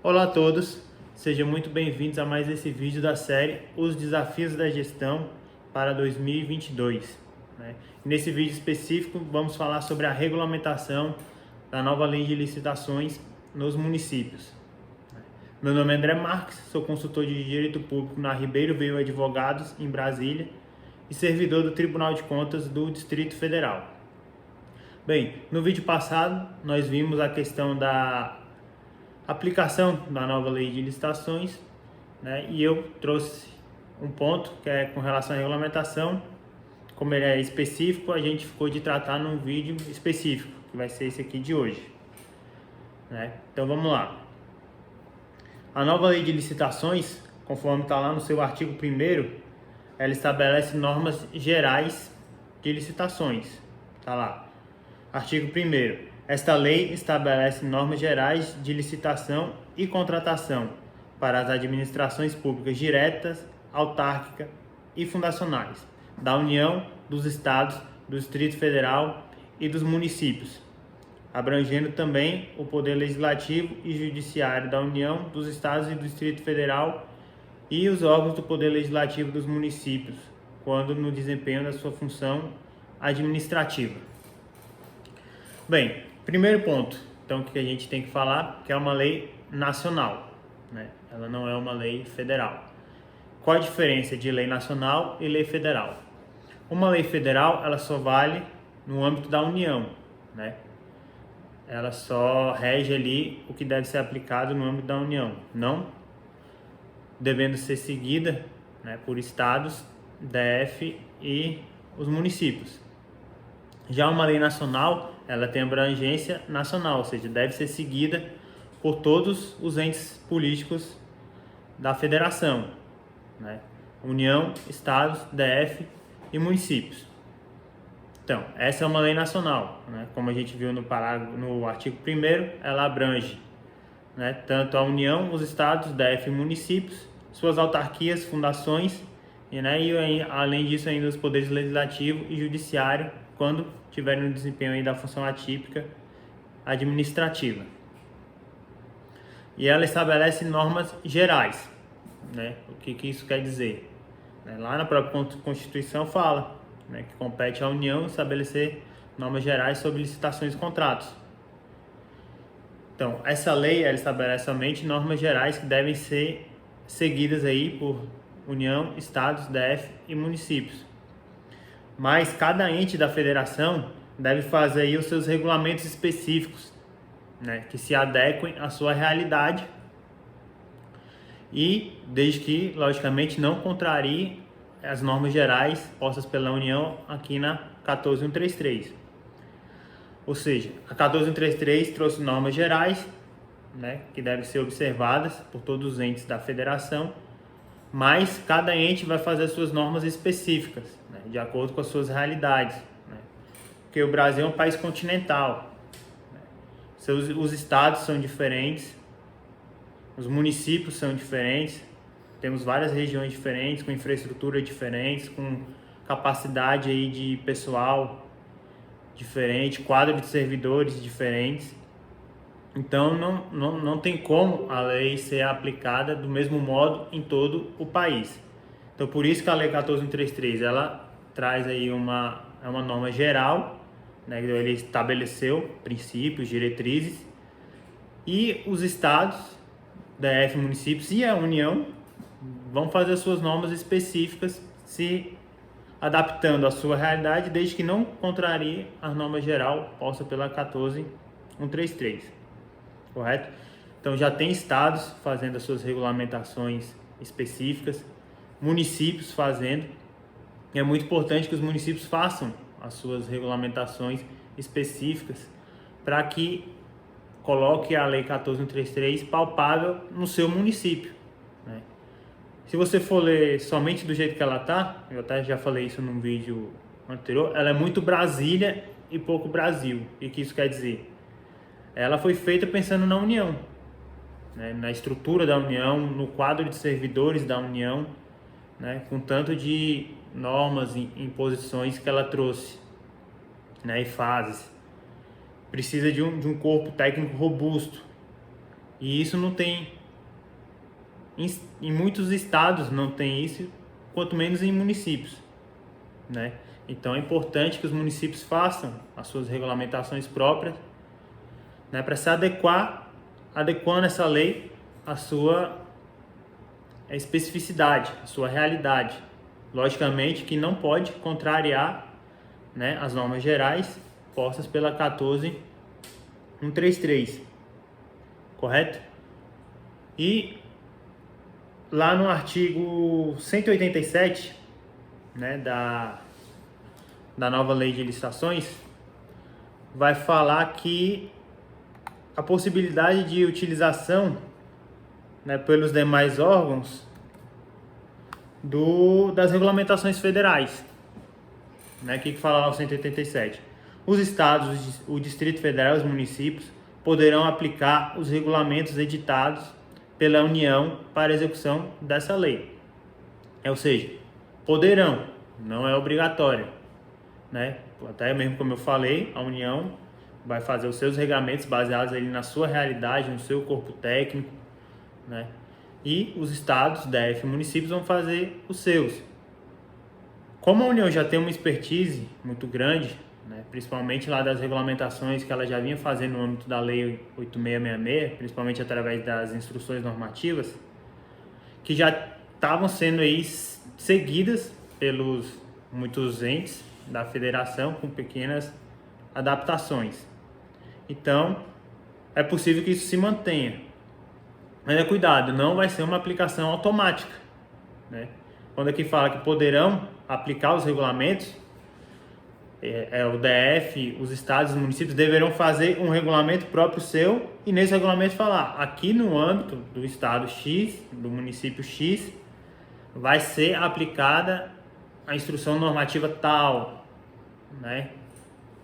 Olá a todos, sejam muito bem-vindos a mais esse vídeo da série Os Desafios da Gestão para 2022. Nesse vídeo específico vamos falar sobre a regulamentação da nova lei de licitações nos municípios. Meu nome é André Marques, sou consultor de Direito Público na Ribeiro Veio Advogados, em Brasília, e servidor do Tribunal de Contas do Distrito Federal. Bem, no vídeo passado nós vimos a questão da aplicação da nova lei de licitações, e eu trouxe um ponto que é com relação à regulamentação. Como ele é específico, a gente ficou de tratar num vídeo específico, que vai ser esse aqui de hoje. Então vamos lá. A nova lei de licitações, conforme está lá no seu artigo 1º, ela estabelece normas gerais de licitações. Está lá. Artigo 1º. Esta lei estabelece normas gerais de licitação e contratação para as administrações públicas diretas, autárquicas e fundacionais da União, dos Estados, do Distrito Federal e dos municípios, abrangendo também o Poder Legislativo e Judiciário da União, dos Estados e do Distrito Federal e os órgãos do Poder Legislativo dos municípios, quando no desempenho da sua função administrativa. Bem, primeiro ponto, então, que a gente tem que falar, que é uma lei nacional, Ela não é uma lei federal. Qual a diferença de lei nacional e lei federal? Uma lei federal, ela só vale no âmbito da União, Ela só rege ali o que deve ser aplicado no âmbito da União, não devendo ser seguida, por estados, DF e os municípios. Já uma lei nacional, ela tem abrangência nacional, ou seja, deve ser seguida por todos os entes políticos da federação, União, estados, DF e municípios. Então, essa é uma lei nacional, Como a gente viu no artigo 1º, ela abrange, tanto a União, os estados, DF e municípios, suas autarquias, fundações, e além disso ainda os poderes legislativo e judiciário, quando tiverem no desempenho aí da função atípica administrativa. E ela estabelece normas gerais, O que isso quer dizer? Lá na própria Constituição fala, que compete à União estabelecer normas gerais sobre licitações e contratos. Então, essa lei ela estabelece somente normas gerais que devem ser seguidas aí por União, Estados, DF e municípios. Mas cada ente da federação deve fazer aí os seus regulamentos específicos, que se adequem à sua realidade e desde que, logicamente, não contrarie as normas gerais postas pela União aqui na 14133. Ou seja, a 14133 trouxe normas gerais, que devem ser observadas por todos os entes da federação, mas cada ente vai fazer as suas normas específicas, de acordo com as suas realidades, porque o Brasil é um país continental, os estados são diferentes, os municípios são diferentes, temos várias regiões diferentes, com infraestrutura diferentes, com capacidade aí de pessoal diferente, quadro de servidores diferentes. Então não tem como a lei ser aplicada do mesmo modo em todo o país. Então por isso que a lei 14133 ela traz aí uma norma geral, ele estabeleceu princípios, diretrizes, e os estados, DF, municípios e a União vão fazer as suas normas específicas, se adaptando à sua realidade, desde que não contrarie a norma geral posta pela 14133. Correto? Então já tem estados fazendo as suas regulamentações específicas, municípios fazendo, e é muito importante que os municípios façam as suas regulamentações específicas para que coloque a lei 14133 palpável no seu município. Se você for ler somente do jeito que ela está, eu até já falei isso num vídeo anterior, ela é muito Brasília e pouco Brasil. E o que isso quer dizer? Ela foi feita pensando na União, na estrutura da União, no quadro de servidores da União, com tanto de normas e imposições que ela trouxe, e fases. Precisa de um corpo técnico robusto, E isso não tem, em muitos estados não tem isso, quanto menos em municípios, né? Então é importante que os municípios façam as suas regulamentações próprias, né, para se adequando essa lei à sua especificidade, à sua realidade. Logicamente que não pode contrariar, né, as normas gerais postas pela 14133, correto? E lá no artigo 187, né, da nova lei de licitações, vai falar que a possibilidade de utilização, né, pelos demais órgãos das regulamentações federais, né? O que fala lá o 187? Os estados, o Distrito Federal e os municípios poderão aplicar os regulamentos editados pela União para execução dessa lei. Ou seja, poderão, não é obrigatório, né? Até mesmo como eu falei, a União vai fazer os seus regulamentos baseados ali na sua realidade, no seu corpo técnico, né? E os estados, DF e municípios vão fazer os seus. Como a União já tem uma expertise muito grande, né, principalmente lá das regulamentações que ela já vinha fazendo no âmbito da Lei 8666, principalmente através das instruções normativas, que já estavam sendo aí seguidas pelos muitos entes da federação com pequenas adaptações. Então, é possível que isso se mantenha. Mas cuidado, não vai ser uma aplicação automática, né? Quando aqui fala que poderão aplicar os regulamentos, o DF, os estados e os municípios deverão fazer um regulamento próprio seu e nesse regulamento falar, aqui no âmbito do estado X, do município X, vai ser aplicada a instrução normativa tal, né?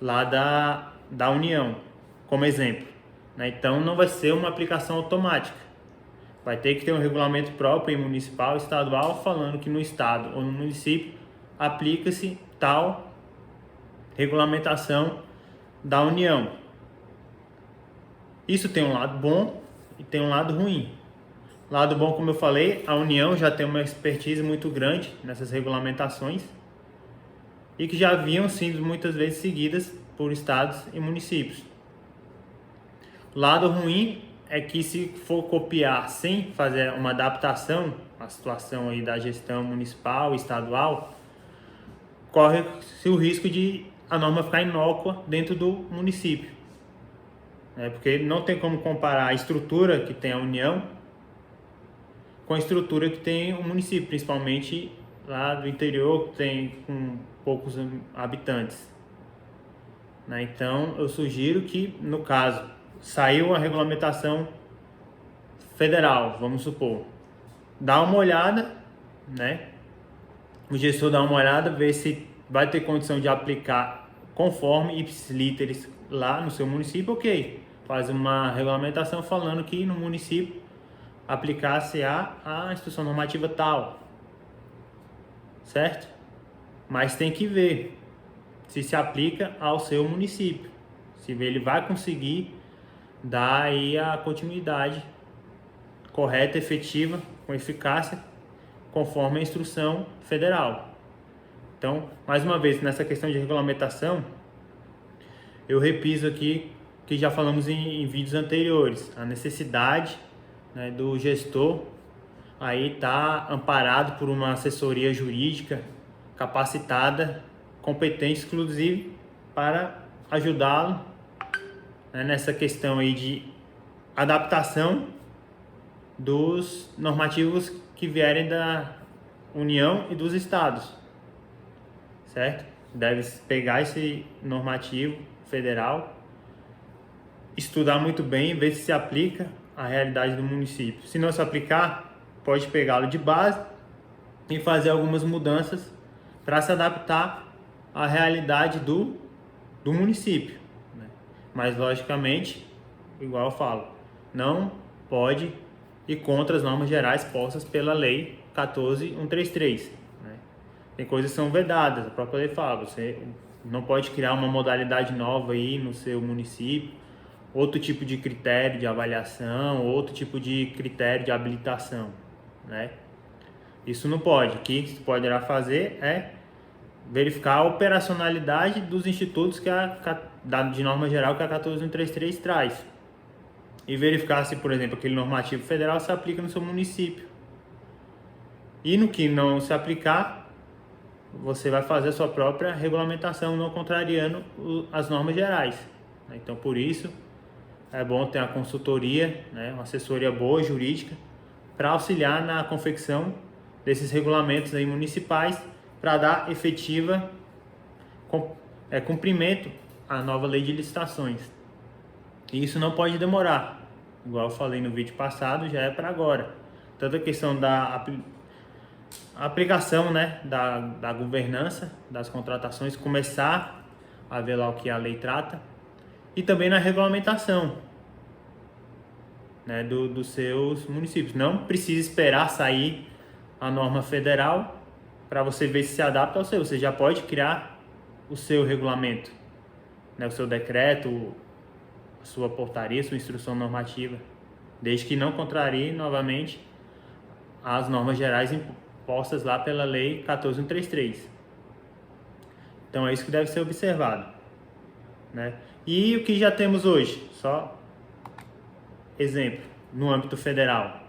Lá da União, como exemplo, né? Então não vai ser uma aplicação automática. Vai ter que ter um regulamento próprio em municipal, estadual, falando que no estado ou no município aplica-se tal regulamentação da União. Isso tem um lado bom e tem um lado ruim. Lado bom, como eu falei, a União já tem uma expertise muito grande nessas regulamentações e que já haviam sido muitas vezes seguidas por estados e municípios. Lado ruim é que se for copiar sem fazer uma adaptação à situação aí da gestão municipal e estadual, corre-se o risco de a norma ficar inócua dentro do município. Porque não tem como comparar a estrutura que tem a União com a estrutura que tem o município, principalmente lá do interior, que tem com poucos habitantes. Então, eu sugiro que, no caso, saiu a regulamentação federal, vamos supor, dá uma olhada, né? O gestor dá uma olhada, vê se vai ter condição de aplicar conforme ipsis literis lá no seu município, ok. Faz uma regulamentação falando que no município aplicasse a instrução normativa tal, certo? Mas tem que ver se aplica ao seu município, se ele vai conseguir dar aí a continuidade correta, efetiva, com eficácia, conforme a instrução federal. Então, mais uma vez, nessa questão de regulamentação, eu repiso aqui que já falamos em vídeos anteriores, a necessidade, né, do gestor aí tá amparado por uma assessoria jurídica capacitada, competente, inclusive, para ajudá-lo, né, nessa questão aí de adaptação dos normativos que vierem da União e dos estados, certo? Deve pegar esse normativo federal, estudar muito bem, ver se aplica à realidade do município. Se não se aplicar, pode pegá-lo de base e fazer algumas mudanças para se adaptar à realidade do município, né? Mas, logicamente, igual eu falo, não pode ir contra as normas gerais postas pela Lei 14133, né? Tem coisas que são vedadas, a própria lei fala, você não pode criar uma modalidade nova aí no seu município outro tipo de critério de avaliação, outro tipo de critério de habilitação, né? Isso não pode. O que se poderá fazer é verificar a operacionalidade dos institutos de norma geral que a 14133 traz e verificar se, por exemplo, aquele normativo federal se aplica no seu município. E no que não se aplicar, você vai fazer a sua própria regulamentação, não contrariando as normas gerais. Então, por isso, é bom ter uma consultoria, né, uma assessoria boa, jurídica, para auxiliar na confecção desses regulamentos aí municipais, para dar efetiva cumprimento à nova lei de licitações. E isso não pode demorar, igual eu falei no vídeo passado, já é para agora. Tanto a questão da aplicação, né, da governança das contratações, começar a ver lá o que a lei trata, e também na regulamentação, né, dos seus municípios. Não precisa esperar sair a norma federal para você ver se adapta ao seu. Você já pode criar o seu regulamento, né, o seu decreto, a sua portaria, sua instrução normativa, desde que não contrarie novamente as normas gerais impostas lá pela lei 14133. Então é isso que deve ser observado, né? E o que já temos hoje? Só exemplo, no âmbito federal.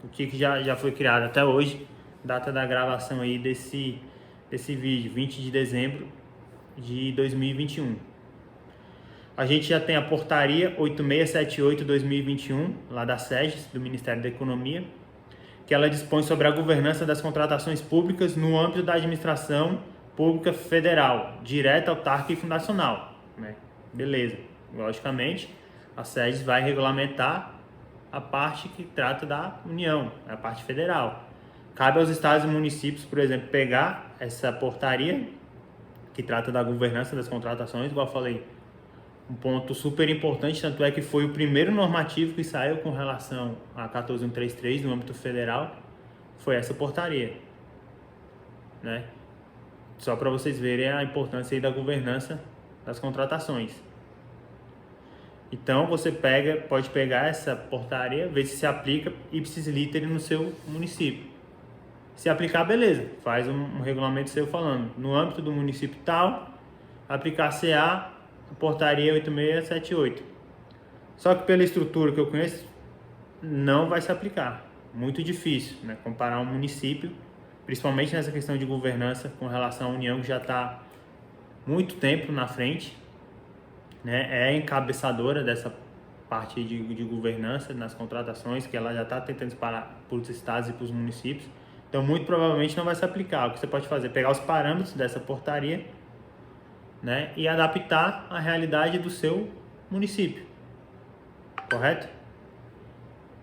O que já foi criado até hoje, data da gravação aí desse vídeo, 20 de dezembro de 2021. A gente já tem a portaria 8678/2021, lá da SEGES, do Ministério da Economia, que ela dispõe sobre a governança das contratações públicas no âmbito da administração pública federal, direta, autárquica e fundacional, né? Beleza. Logicamente, a SEGES vai regulamentar a parte que trata da União, a parte federal. Cabe aos estados e municípios, por exemplo, pegar essa portaria que trata da governança das contratações, igual eu falei, um ponto super importante, tanto é que foi o primeiro normativo que saiu com relação a 14133 no âmbito federal, foi essa portaria, né? Só para vocês verem a importância aí da governança das contratações. Então você pode pegar essa portaria, ver se aplica ipsis literis no seu município. Se aplicar, beleza, faz um regulamento seu falando, no âmbito do município tal, aplicar-se-á a portaria 8678. Só que pela estrutura que eu conheço, não vai se aplicar. Muito difícil, né? Comparar um município, principalmente nessa questão de governança com relação à União, que já está muito tempo na frente, né? É encabeçadora dessa parte de governança nas contratações, que ela já está tentando disparar para os estados e para os municípios. Então, muito provavelmente não vai se aplicar. O que você pode fazer é pegar os parâmetros dessa portaria, né, e adaptar a realidade do seu município. Correto?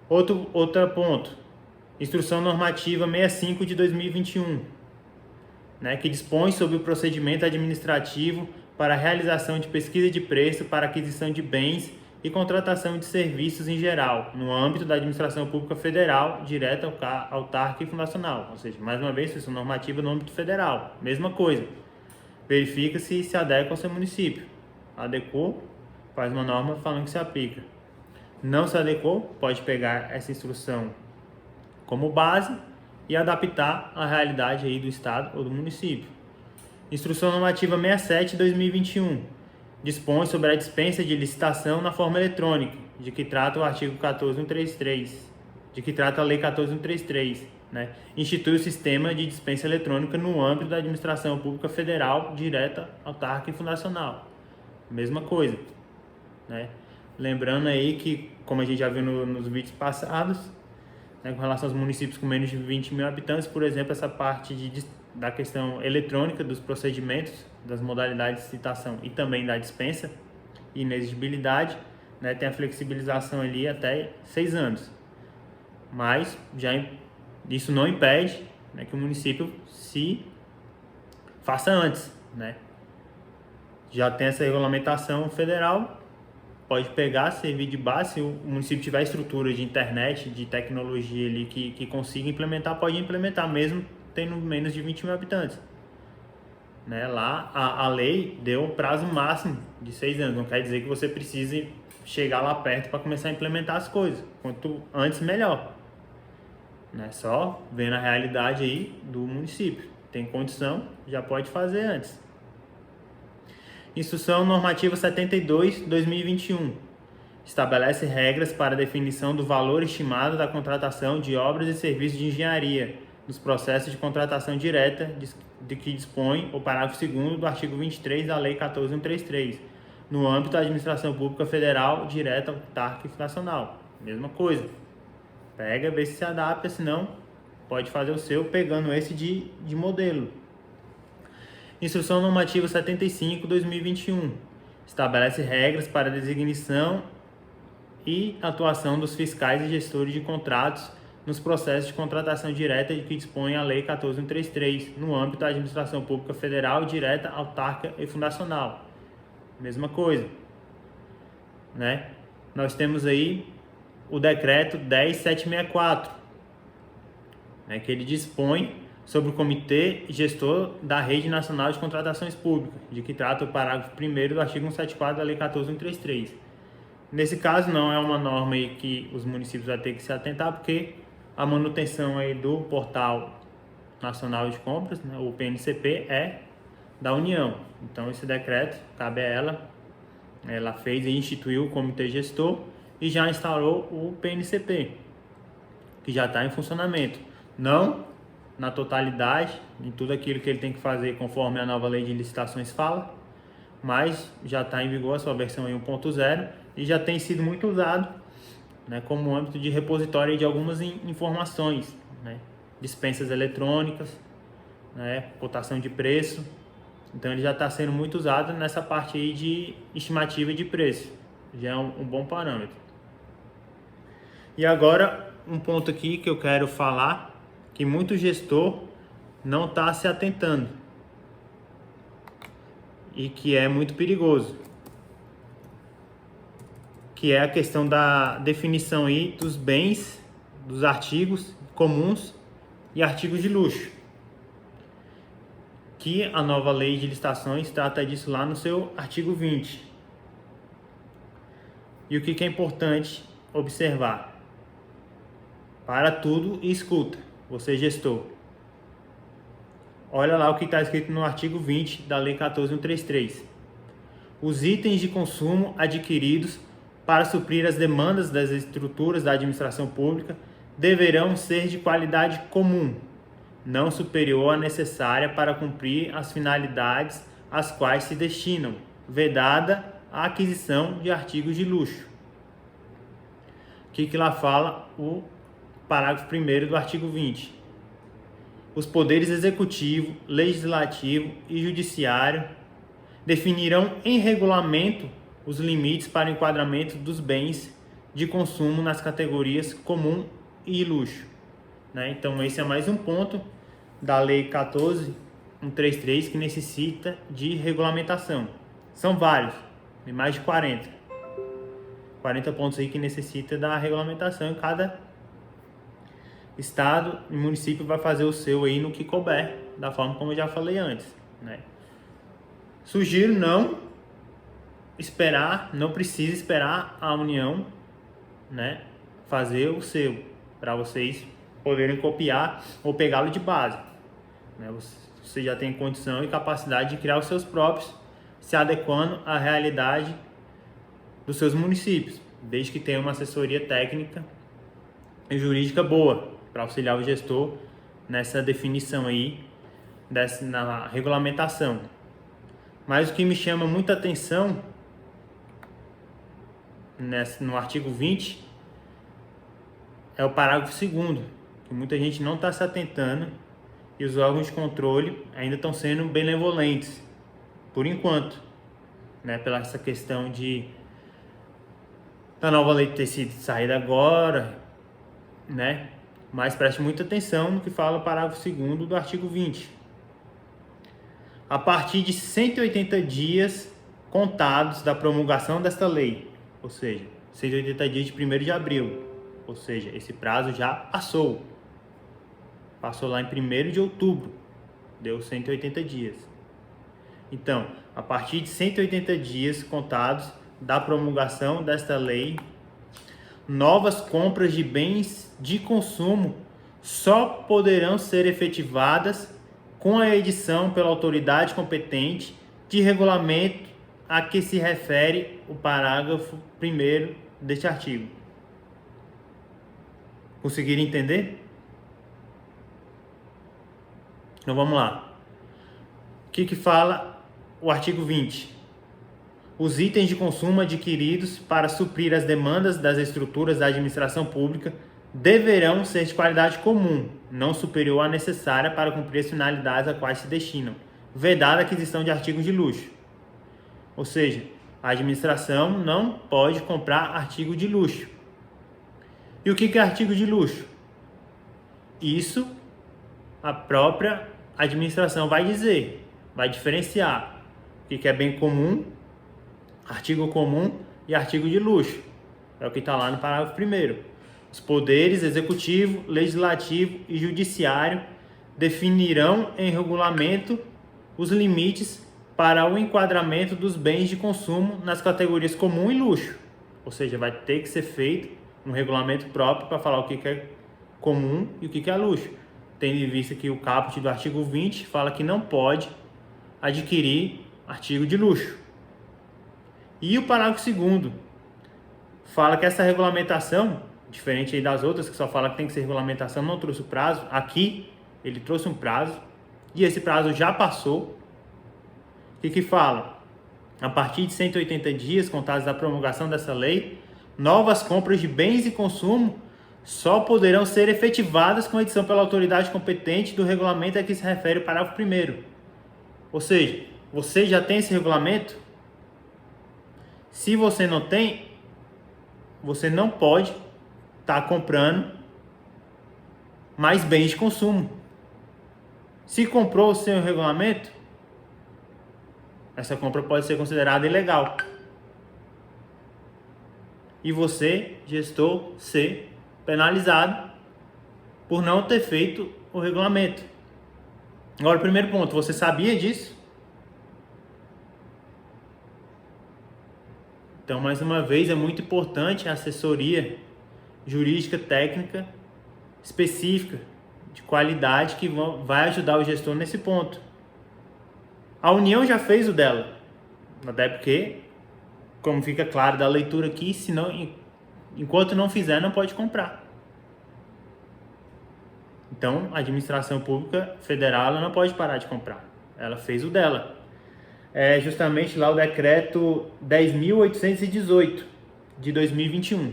Outro ponto. Instrução normativa 65 de 2021, né, que dispõe sobre o procedimento administrativo para a realização de pesquisa de preço para aquisição de bens e contratação de serviços em geral, no âmbito da administração pública federal, direta, autárquica e fundacional. Ou seja, mais uma vez, instrução normativa no âmbito federal. Mesma coisa. Verifica se adequa ao seu município. Adequou, faz uma norma falando que se aplica. Não se adequou, pode pegar essa instrução como base e adaptar à realidade aí do estado ou do município. Instrução normativa 67 de 2021 dispõe sobre a dispensa de licitação na forma eletrônica, de que trata o artigo 14133, de que trata a lei 14133, né? Institui o sistema de dispensa eletrônica no âmbito da administração pública federal, direta, autárquica e fundacional. Mesma coisa, né? Lembrando aí que, como a gente já viu nos vídeos passados, né, com relação aos municípios com menos de 20 mil habitantes, por exemplo, essa parte da questão eletrônica dos procedimentos, das modalidades de licitação e também da dispensa e inexigibilidade, né, tem a flexibilização ali até 6 anos. Mas isso não impede, né, que o município se faça antes, né? Já tem essa regulamentação federal, pode pegar, servir de base. Se o município tiver estrutura de internet, de tecnologia ali que consiga implementar, pode implementar, mesmo tendo menos de 20 mil habitantes. Né? Lá a lei deu um prazo máximo de 6 anos, não quer dizer que você precise chegar lá perto para começar a implementar as coisas. Quanto antes, melhor. Não é só vendo a realidade aí do município. Tem condição, já pode fazer antes. Instrução Normativa 72/2021. Estabelece regras para a definição do valor estimado da contratação de obras e serviços de engenharia nos processos de contratação direta de que dispõe o parágrafo 2º do artigo 23 da Lei 14.133, no âmbito da administração pública federal, direta, autárquica e fundacional. Mesma coisa. Pega, vê se adapta, senão pode fazer o seu pegando esse de modelo. Instrução Normativa 75/2021. Estabelece regras para a designação e atuação dos fiscais e gestores de contratos nos processos de contratação direta de que dispõe a Lei 14.133, no âmbito da administração pública federal, direta, autárquica e fundacional. Mesma coisa, né? Nós temos aí o decreto 10.764, né, que ele dispõe sobre o Comitê Gestor da Rede Nacional de Contratações Públicas, de que trata o parágrafo 1º do artigo 174 da Lei 14.133. Nesse caso, não é uma norma aí que os municípios vão ter que se atentar, porque a manutenção aí do Portal Nacional de Compras, né, o PNCP, é da União. Então, esse decreto cabe a ela. Ela fez e instituiu o Comitê Gestor e já instalou o PNCP, que já está em funcionamento. Não na totalidade, em tudo aquilo que ele tem que fazer conforme a nova lei de licitações fala, mas já está em vigor a sua versão 1.0 e já tem sido muito usado, né, como âmbito de repositório de algumas informações, né, dispensas eletrônicas, né, cotação de preço. Então ele já está sendo muito usado nessa parte aí de estimativa de preço, já é um bom parâmetro. E agora um ponto aqui que eu quero falar, que muito gestor não está se atentando e que é muito perigoso, que é a questão da definição aí dos bens, dos artigos comuns e artigos de luxo, que a nova lei de licitações trata disso lá no seu artigo 20. E o que é importante observar? Para tudo e escuta, você gestor. Olha lá o que está escrito no artigo 20 da Lei 14.133. Os itens de consumo adquiridos para suprir as demandas das estruturas da administração pública deverão ser de qualidade comum, não superior à necessária para cumprir as finalidades às quais se destinam, vedada a aquisição de artigos de luxo. O que lá fala o parágrafo 1º do artigo 20. Os poderes executivo, legislativo e judiciário definirão em regulamento os limites para o enquadramento dos bens de consumo nas categorias comum e luxo, né? Então esse é mais um ponto da Lei 14.133 que necessita de regulamentação. São vários, tem mais de 40 pontos aí que necessita da regulamentação, e cada estado e município vai fazer o seu aí no que couber, da forma como eu já falei antes, né? Sugiro não esperar, não precisa esperar a União, né, fazer o seu, para vocês poderem copiar ou pegá-lo de base, né? Você já tem condição e capacidade de criar os seus próprios, se adequando à realidade dos seus municípios, desde que tenha uma assessoria técnica e jurídica boa para auxiliar o gestor nessa definição aí, na regulamentação. Mas o que me chama muita atenção no artigo 20 é o parágrafo 2º, que muita gente não está se atentando e os órgãos de controle ainda estão sendo benevolentes, por enquanto, né, pela essa questão da nova lei ter sido saída agora, né? Mas preste muita atenção no que fala o parágrafo 2º do artigo 20. A partir de 180 dias contados da promulgação desta lei, ou seja, 180 dias de 1º de abril, ou seja, esse prazo já passou. Passou lá em 1º de outubro, deu 180 dias. Então, a partir de 180 dias contados da promulgação desta lei, novas compras de bens de consumo só poderão ser efetivadas com a edição pela autoridade competente de regulamento a que se refere o parágrafo 1º deste artigo. Conseguiram entender? Então vamos lá. O que fala o artigo 20? Os itens de consumo adquiridos para suprir as demandas das estruturas da administração pública deverão ser de qualidade comum, não superior à necessária para cumprir as finalidades a quais se destinam, vedada a aquisição de artigos de luxo. Ou seja, a administração não pode comprar artigo de luxo. E o que é artigo de luxo? Isso a própria administração vai dizer, vai diferenciar o que é bem comum, artigo comum e artigo de luxo. É o que está lá no parágrafo 1º. Os poderes executivo, legislativo e judiciário definirão em regulamento os limites para o enquadramento dos bens de consumo nas categorias comum e luxo. Ou seja, vai ter que ser feito um regulamento próprio para falar o que é comum e o que é luxo. Tendo em vista que o caput do artigo 20 fala que não pode adquirir artigo de luxo. E o parágrafo 2º fala que essa regulamentação, diferente aí das outras que só fala que tem que ser regulamentação, não trouxe o prazo. Aqui ele trouxe um prazo e esse prazo já passou. O que fala? A partir de 180 dias contados da promulgação dessa lei, novas compras de bens e consumo só poderão ser efetivadas com edição pela autoridade competente do regulamento a que se refere o parágrafo 1º. Ou seja, você já tem esse regulamento? Se você não tem, você não pode estar comprando mais bens de consumo. Se comprou sem o regulamento, essa compra pode ser considerada ilegal. E você, gestor, ser penalizado por não ter feito o regulamento. Agora, o primeiro ponto, você sabia disso? Então, mais uma vez, é muito importante a assessoria jurídica, técnica, específica, de qualidade, que vai ajudar o gestor nesse ponto. A União já fez o dela, até porque, como fica claro da leitura aqui, enquanto não fizer, não pode comprar. Então, a administração pública federal ela não pode parar de comprar. Ela fez o dela. É justamente lá o decreto 10.818 de 2021,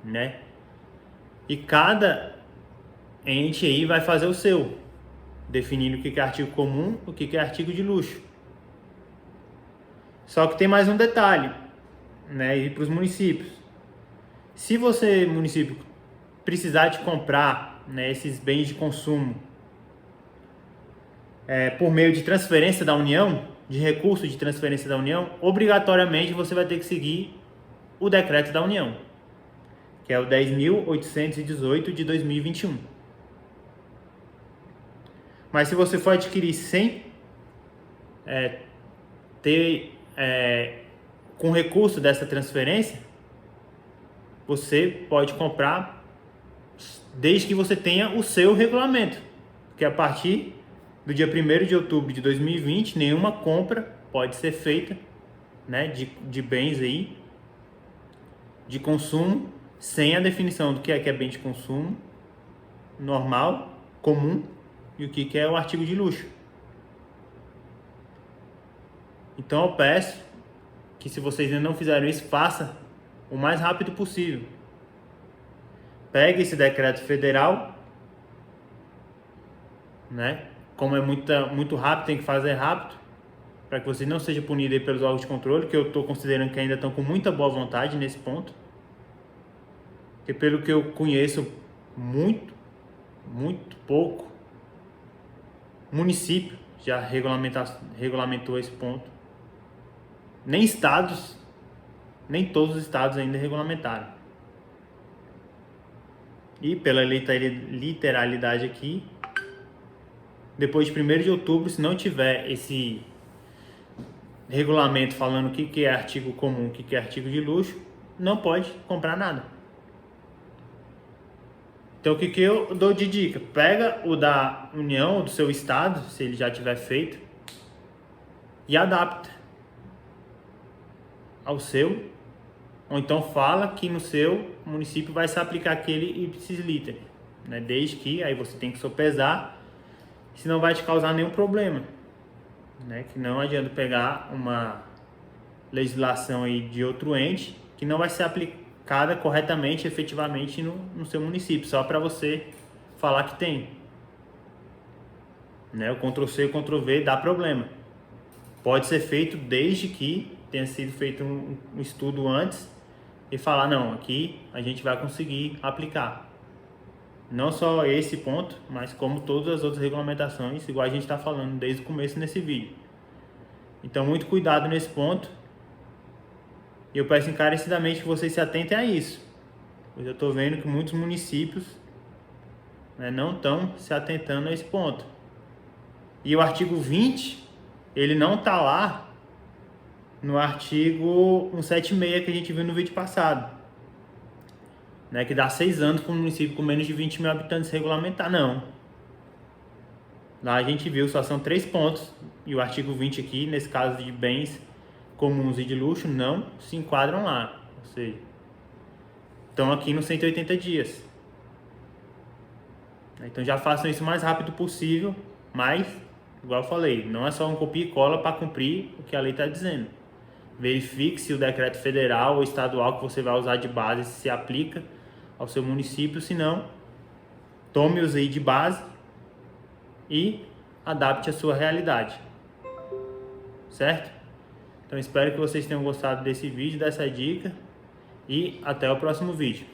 né? E cada ente aí vai fazer o seu, definindo o que é artigo comum, o que é artigo de luxo. Só que tem mais um detalhe, né? E para os municípios, se você, município, precisar de comprar, né, esses bens de consumo por meio de transferência da União, de recurso de transferência da União, obrigatoriamente você vai ter que seguir o decreto da União, que é o 10.818 de 2021. Mas se você for adquirir sem com recurso dessa transferência, você pode comprar desde que você tenha o seu regulamento, porque a partir do dia 1º de outubro de 2020, nenhuma compra pode ser feita, né, de bens aí, de consumo, sem a definição do que é bem de consumo normal, comum, e o que é o artigo de luxo. Então eu peço que, se vocês ainda não fizeram isso, faça o mais rápido possível. Pegue esse decreto federal, né? Como é muito rápido, tem que fazer rápido, para que você não seja punido aí pelos órgãos de controle, que eu estou considerando que ainda estão com muita boa vontade nesse ponto. Porque, pelo que eu conheço, muito pouco município já regulamentou esse ponto. Nem todos os estados ainda regulamentaram. E pela literalidade aqui, depois de 1º de outubro, se não tiver regulamento falando o que é artigo comum, o que é artigo de luxo, não pode comprar nada. Então o que eu dou de dica? Pega o da União, do seu estado, se ele já tiver feito, e adapta ao seu, ou então fala que no seu município vai se aplicar aquele ipsis liter, né? Desde que aí você tem que sopesar, senão vai te causar nenhum problema, né? Que não adianta pegar uma legislação aí de outro ente que não vai ser aplicada corretamente, efetivamente no seu município, só para você falar que tem, né? O Ctrl+C e o Ctrl+V dá problema. Pode ser feito desde que tenha sido feito um estudo antes e falar, não, aqui a gente vai conseguir aplicar. Não só esse ponto, mas como todas as outras regulamentações, igual a gente está falando desde o começo nesse vídeo. Então, muito cuidado nesse ponto. E eu peço encarecidamente que vocês se atentem a isso. Pois eu estou vendo que muitos municípios, né, não estão se atentando a esse ponto. E o artigo 20, ele não está lá no artigo 176 que a gente viu no vídeo passado, né, que dá 6 anos para um município com menos de 20 mil habitantes regulamentar. Não. Lá a gente viu, só são 3 pontos, e o artigo 20 aqui, nesse caso de bens comuns e de luxo, não se enquadram lá. Ou seja, estão aqui nos 180 dias. Então já façam isso o mais rápido possível, mas, igual eu falei, não é só um copia e cola para cumprir o que a lei está dizendo. Verifique se o decreto federal ou estadual que você vai usar de base se aplica ao seu município, se não, tome-os aí de base e adapte a sua realidade, certo? Então espero que vocês tenham gostado desse vídeo, dessa dica, e até o próximo vídeo.